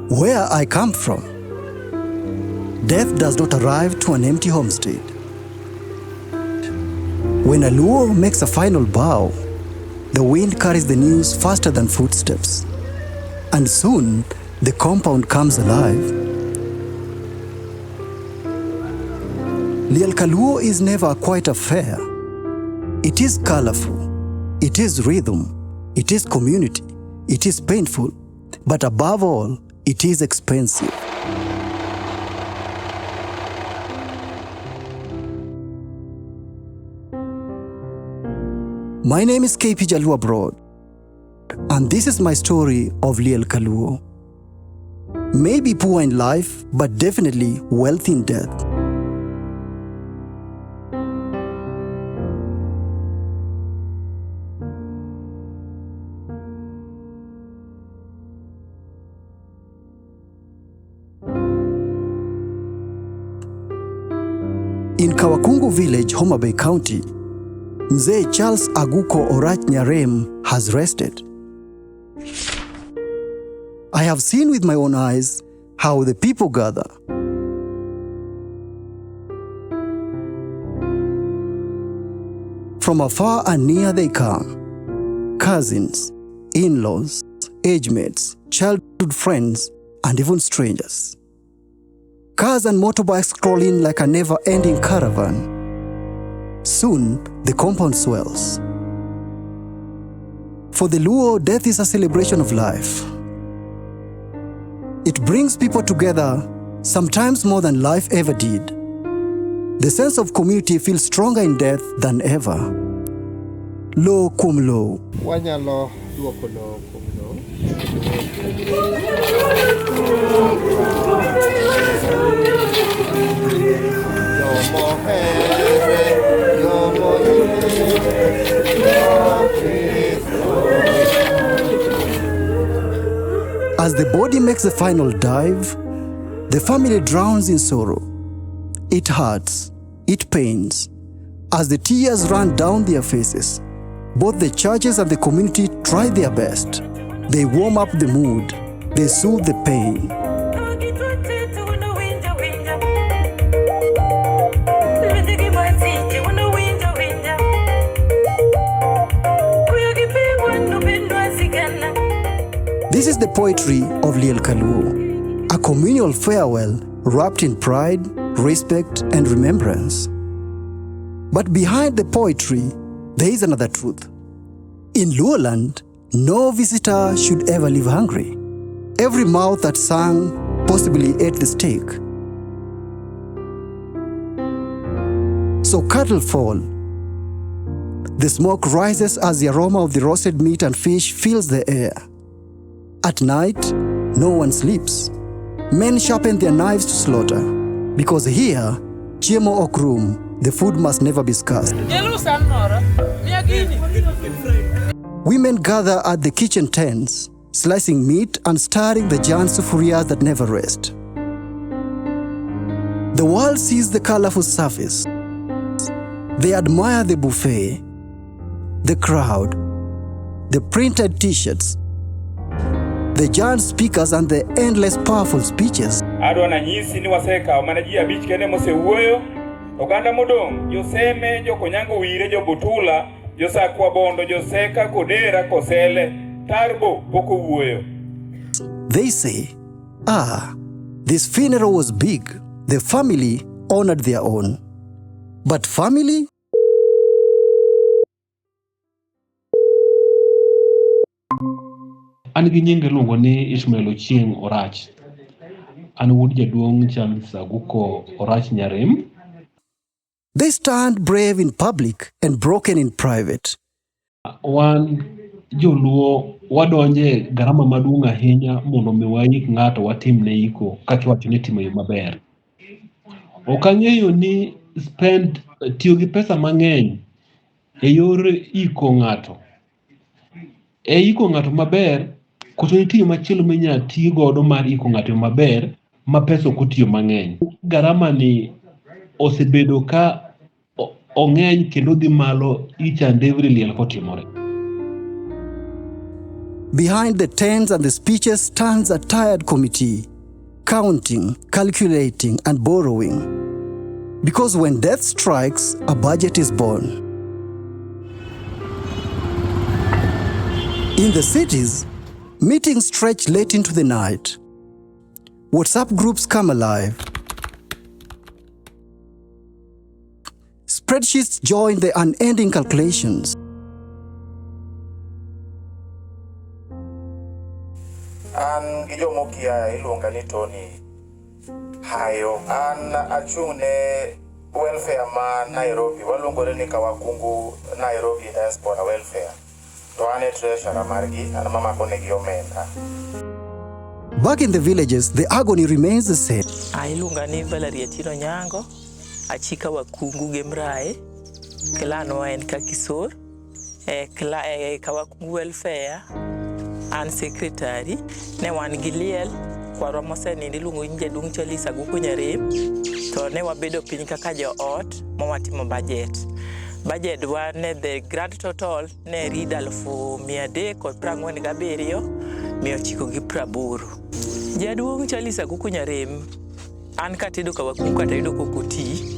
Where I come from, death does not arrive to an empty homestead. When a Luo makes a final bow, the wind carries the news faster than footsteps. And soon, the compound comes alive. Liel Kaluo is never quite a fair. It is colorful, it is rhythm, it is community, it is painful, but above all, it is expensive. My name is KP Jaluo Abroad, and this is my story of Liel Kaluo. Maybe poor in life, but definitely wealthy in death. In Kawakungu village, Homa Bay County, Mzee Charles Aguko Orach Nyarem has rested. I have seen with my own eyes how the people gather. From afar and near they come. Cousins, in-laws, age mates, childhood friends, and even strangers. Cars and motorbikes crawl in like a never-ending caravan. Soon, the compound swells. For the Luo, death is a celebration of life. It brings people together, sometimes more than life ever did. The sense of community feels stronger in death than ever. Lo kum lo. Wanyalo duoko lo kum lo. As the body makes the final dive, the family drowns in sorrow. It hurts, it pains. As the tears run down their faces, both the churches and the community try their best. They warm up the mood, they soothe the pain. This is the poetry of Liel Kaluo, a communal farewell wrapped in pride, respect, and remembrance. But behind the poetry, there is another truth. In Luoland, no visitor should ever leave hungry. Every mouth that sang possibly ate the steak. So cattle fall. The smoke rises as the aroma of the roasted meat and fish fills the air. At night, no one sleeps. Men sharpen their knives to slaughter, because here, chiemo okrum, the food must never be scarce. Women gather at the kitchen tents, slicing meat and stirring the giant sufurias that never rest. The world sees the colorful surface. They admire the buffet, the crowd, the printed t-shirts, the giant speakers and the endless powerful speeches. Adwana nyisi ni waseka omanajia beach kene mose uoyo oganda modong joseme jokonyango wire jobutula josakwa bondo joseka kodera kosele tarbo poko uoyo. They say, this funeral was big. The family honored their own. But family? An gi nying luongo ni Ishmael Ochieng Orach. An wuod jaduong' Charles Aguko Orach Nyarem. They stand brave in public and broken in private. Wan joluo wadonje garama maduong' ahinya mondo mi wayik ng'ato watim ne iko kaka wacho ni timo yo maber. Ok ang'eyo ni tiyo gi pesa mang'eny e yor iko ng'ato. E iko ng'ato maber, koso nitie machielo minya ti godo mar iko ng'ato maber ma pesa ok otiyo mang'eny. Garama ni osebedo ka ong'eny kendo dhi malo each and every liel kotimore. Behind the tents and the speeches stands a tired committee, counting, calculating, and borrowing. Because when death strikes, a budget is born. In the cities, meetings stretch late into the night. WhatsApp groups come alive. Spreadsheets join the unending calculations. An gi jomokia iluonga ni Tony Hayo. An achung'ne welfare ma Nairobi, waluongore ni Kawakungu Nairobi Diaspora Welfare. To an e treasurer margi, an mamako negi omenda. Back in the villages, the agony remains the same. Iluonga ni Rethinking Nyango, achika Wakungu Gemrae, klano en Kakisor, Kawakungu Welfare, an secretary, ne wan gi Liel kwarwa mosenindi luongo ni Jaduong' Charles Aguko Nyarem, to ne wabedo piny kaka jo ot mowatimo budget. Budget wa ne the grand total ne rida 347,980. Jaduong' Charles Aguko Nyarem, an katedo Kawakungu katedo kokoti.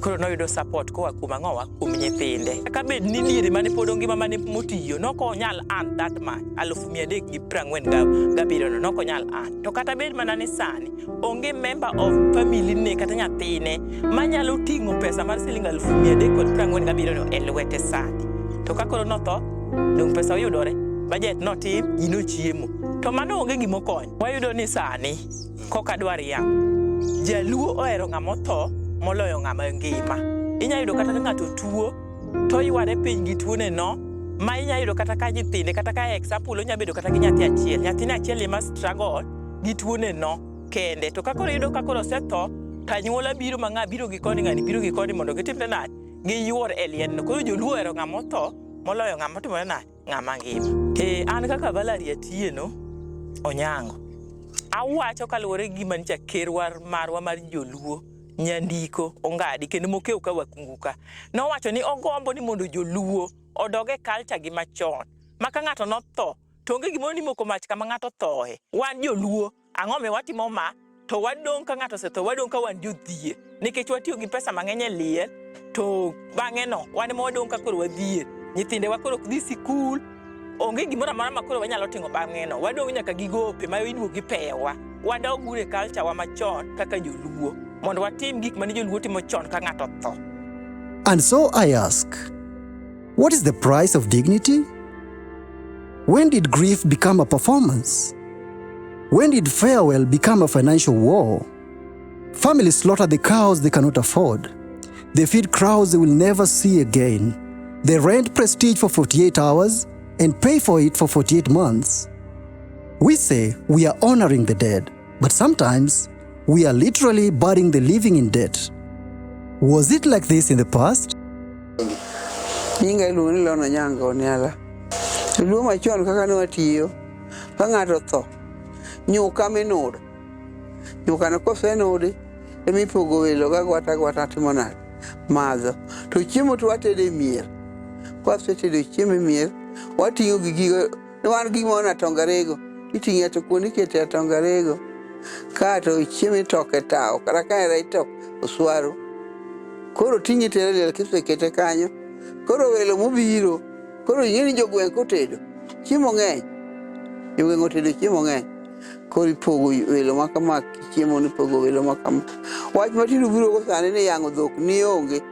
Koro noyudo support koa kuom ang'owa kuom nyithinde. Kabed ni diere mane pod ngima mane motiyo nokonyal an that much 347,000 nokonyal an. To kata bed mana ni sani onge member of family ne kata nyathine manyalo ting'o pesa mar siling 347,000 e lwete sani. To kakoro notho dong pesa oyudore, budget notim, ji nochiemo. To mano onge gimokony. Wayudo ni sani koka dwar yang. Jaluo ohero ng'amotho moloyo ng'ama ngima. Inya yudo kata ng'ato tuo to yware piny gi tuone no, ma inya yudo kata ka nyithinde kata ka example onya bedo kata gi nyathi achiel. Nyathine achiel ema struggle gi tuone no kende. To kakoro yudo kakoro osetho, tanyuola biro ma ng'a biro gi koni ng'ani biro gi koni mondo gitimne nade giyuor e liend no. Koro joluo ohero ng'amotho moloyo ng'ama timore nade ng'ama ngima. An kaka Rethinking Onyango, awacho kaluwore gi gima nicha kerwar marwa mar joluo Nyandiko Ongadi kendo mokeo ka Wakungu ka nowacho ni ogombo ni mondo joluo odoge culture gi machon, maka ng'ato notho to onge gimoro ni moko mach kama ng'ato thoe. Wan joluo ang'o me watimo ma to wadong' ka ng'ato osetho wadong' ka wan jodhier nikech watiyo gi pesa mang'eny e liel. To bang'e no wan ema wadong' ka koro wadhier, nyithinde wa koro ok dhi sikul, onge gimoro amora ma koro wanyalo timo bang'e no. Wadong' nyaka gi gope ma iduogo gi pewa. Wadog gure culture wa machon kaka joluo mondo watim gik mane joluo timo chon ka ng'ato tho. And so I ask, what is the price of dignity? When did grief become a performance? When did farewell become a financial war? Families slaughter the cows they cannot afford. They feed crowds they will never see again. They rent prestige for 48 hours and pay for it for 48 months. We say we are honoring the dead, but sometimes we are literally burying the living in debt. Was it like this in the past? Nyinga iluongo ni Liel Nyango Oniala. Luo machon kaka ne watiyo, ka ng'ato tho, nyuka minudo. Nyuka no kosenudi, emipogo welo ka gwata timo nade, madho. To chiemo to watedo e mier. Kwasetedo chiemo e mier, wating'o gi gigo, ne wan gi gimoro na tongarego, iting'o to kuonde ikete a tongarego. Kato chiemo itoke tao, kata ka era itok oswaro. Koro ting'i tere liel kisekete kanyo. Koro welo mobiro, koro ing'e ni jogweng' kotedo chiemo ng'eny. Jogweng' otedo chiemo ng'eny. Koro ipogo welo makama, chiemo ni pogo welo makama. Wach matindo biro go sani ni yang'o dhok ni onge.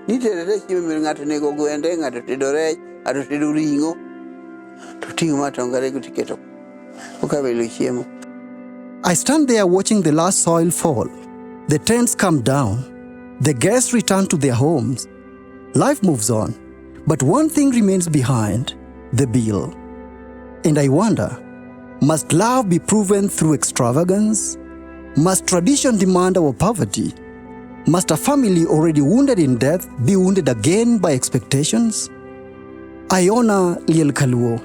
Nitere chiemo mir ng'ato nego gwende, ng'ato tedo rech, ng'ato tedo ring'o. To ting'o matongarego tiketo koka welo chiemo. I stand there watching the last soil fall. The tents come down. The guests return to their homes. Life moves on. But one thing remains behind, the bill. And I wonder, must love be proven through extravagance? Must tradition demand our poverty? Must a family already wounded in death be wounded again by expectations? I honor Liel Kaluo.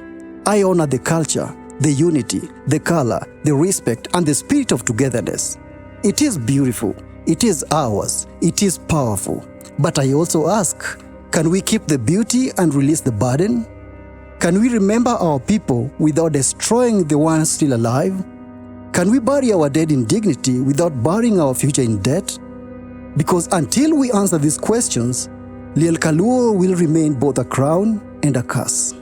I honor the culture, the unity, the color, the respect, and the spirit of togetherness. It is beautiful, It is ours. It is powerful. But I also ask, can we keep the beauty and release the burden? Can we remember our people without destroying the ones still alive? Can we bury our dead in dignity without burying our future in debt? Because until we answer these questions, Liel Kaluo will remain both a crown and a curse.